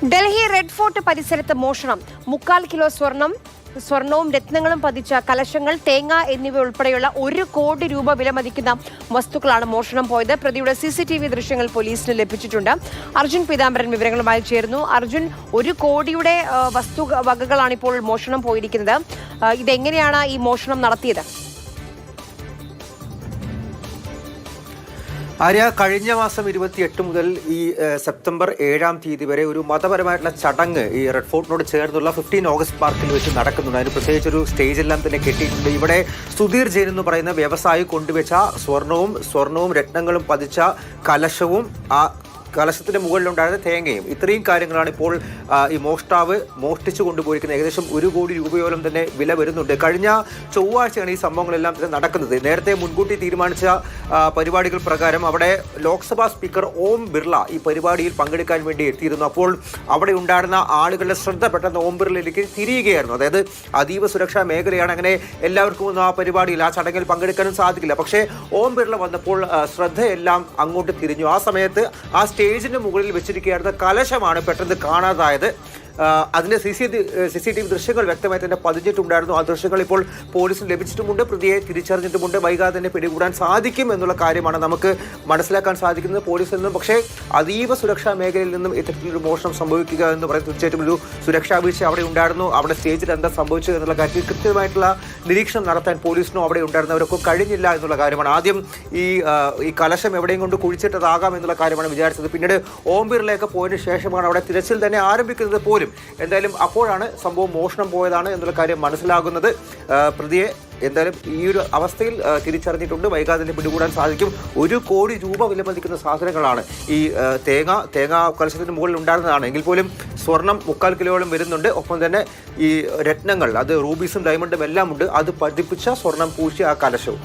Delhi red fort പരിസരത്ത് മോഷണം 3/4 kilo സ്വർണവും രത്നങ്ങളും പതിച്ച കലശങ്ങൾ, തേങ്ങ എന്നിവ ഉൾപ്പെടെയുള്ള 1 കോടി രൂപ വിലമതിക്കുന്ന വസ്തുക്കളാണ് മോഷണം പോയത്. പ്രതിയുടെ CCTV ദൃശ്യങ്ങൾ പോലീസിന് ലഭിച്ചിട്ടുണ്ട്. അർജുൻ പീതാംബരൻ വിവരങ്ങളുമായി ചേർന്നു. അർജുൻ, 1 കോടിയുടെ വകകളാണ് ഇപ്പോൾ മോഷണം പോയിരിക്കുന്നത്. ഇതെങ്ങനെയാണ് ഈ മോഷണം നടത്തിയത്? ആര്യ, കഴിഞ്ഞ മാസം 28 മുതൽ ഈ സെപ്റ്റംബർ 7-ാം തീയതി വരെ ഒരു മതപരമായിട്ടുള്ള ചടങ്ങ് ഈ റെഡ് ഫോർട്ടിനോട് ചേർന്നുള്ള 15 ഓഗസ്റ്റ് പാർക്കിൽ വെച്ച് നടക്കുന്നുണ്ട്. അതിന് പ്രത്യേകിച്ചൊരു സ്റ്റേജെല്ലാം തന്നെ കെട്ടിയിട്ടുണ്ട്. ഇവിടെ സുധീർ ജെയിൻ എന്ന് പറയുന്ന വ്യവസായി കൊണ്ടുവച്ച സ്വർണവും രത്നങ്ങളും പതിച്ച കലശവും കലശത്തിന്റെ മുകളിലുണ്ടായിരുന്ന തേങ്ങയും, ഇത്രയും കാര്യങ്ങളാണ് ഇപ്പോൾ ഈ മോഷ്ടാവ് മോഷ്ടിച്ചു കൊണ്ടുപോയിരിക്കുന്നത്. ഏകദേശം 1 കോടി രൂപയോളം തന്നെ വില വരുന്നുണ്ട്. കഴിഞ്ഞ ചൊവ്വാഴ്ചയാണ് ഈ സംഭവങ്ങളെല്ലാം തന്നെ നടക്കുന്നത്. നേരത്തെ മുൻകൂട്ടി തീരുമാനിച്ച പരിപാടികൾ പ്രകാരം അവിടെ ലോക്സഭാ സ്പീക്കർ ഓം ബിർള ഈ പരിപാടിയിൽ പങ്കെടുക്കാൻ വേണ്ടി എത്തിയിരുന്നു. അപ്പോൾ അവിടെ ഉണ്ടായിരുന്ന ആളുകളുടെ ശ്രദ്ധ പെട്ടെന്ന് ഓം ബിർളയിലേക്ക് തിരിയുകയായിരുന്നു. അതായത് അതീവ സുരക്ഷാ മേഖലയാണ്, അങ്ങനെ എല്ലാവർക്കും ഒന്നും ആ പരിപാടിയിൽ ആ ചടങ്ങിൽ പങ്കെടുക്കാനും സാധിക്കില്ല. പക്ഷേ ഓം ബിർള വന്നപ്പോൾ ശ്രദ്ധയെല്ലാം അങ്ങോട്ട് തിരിഞ്ഞു. ആ സമയത്ത് ആ സ്റ്റേജിന്റെ മുകളിൽ വെച്ചിരിക്കുകയായിരുന്ന കലശമാണ് പെട്ടെന്ന് കാണാതായത്. അതിന്റെ CCTV ദൃശ്യങ്ങൾ വ്യക്തമായി തന്നെ പതിഞ്ഞിട്ടുണ്ടായിരുന്നു. ആ ദൃശ്യങ്ങൾ ഇപ്പോൾ പോലീസിന് ലഭിച്ചിട്ടുമുണ്ട്. പ്രതിയെ തിരിച്ചറിഞ്ഞിട്ടുമുണ്ട്. വൈകാതെ തന്നെ പിടികൂടാൻ സാധിക്കും എന്നുള്ള കാര്യമാണ് നമുക്ക് മനസ്സിലാക്കാൻ സാധിക്കുന്നത് പോലീസിൽ നിന്നും. പക്ഷേ അതീവ സുരക്ഷാ മേഖലയിൽ നിന്നും ഇത്തരത്തിലൊരു മോഷണം സംഭവിക്കുക എന്ന് പറയുന്നത് തീർച്ചയായിട്ടും ഒരു സുരക്ഷാ വീഴ്ച അവിടെ ഉണ്ടായിരുന്നു. അവിടെ സ്റ്റേജിൽ എന്താ സംഭവിച്ചത് എന്നുള്ള കാര്യത്തിൽ കൃത്യമായിട്ടുള്ള നിരീക്ഷണം നടത്താൻ പോലീസിനും അവിടെ ഉണ്ടായിരുന്നവർക്കും കഴിഞ്ഞില്ല എന്നുള്ള കാര്യമാണ്. ആദ്യം ഈ കലശം എവിടെയും കൊണ്ട് കുഴിച്ചിട്ടതാകാം എന്നുള്ള കാര്യമാണ് വിചാരിച്ചത്. പിന്നീട് ഓം ബിർളയൊക്കെ പോയതിനു ശേഷമാണ് അവിടെ തിരച്ചിൽ തന്നെ ആരംഭിക്കുന്നത് പോലും. എന്തായാലും അപ്പോഴാണ് സംഭവം മോഷണം പോയതാണ് എന്നുള്ള കാര്യം മനസ്സിലാകുന്നത്. പ്രതിയെ എന്തായാലും ഈ ഒരു അവസ്ഥയിൽ തിരിച്ചറിഞ്ഞിട്ടുണ്ട്. വൈകാതെ തന്നെ പിടികൂടാൻ സാധിക്കും. 1 കോടി രൂപ വിലമതിക്കുന്ന സാധനങ്ങളാണ് ഈ തേങ്ങ കലശത്തിന് മുകളിൽ ഉണ്ടായിരുന്നതാണ്. എങ്കിൽ പോലും സ്വർണം 3/4 കിലോയോളം വരുന്നുണ്ട്. ഒപ്പം തന്നെ ഈ രത്നങ്ങൾ, അത് റൂബീസും ഡയമണ്ടും എല്ലാം ഉണ്ട്. അത് പതിപ്പിച്ച സ്വർണം പൂശിയ ആ കലശവും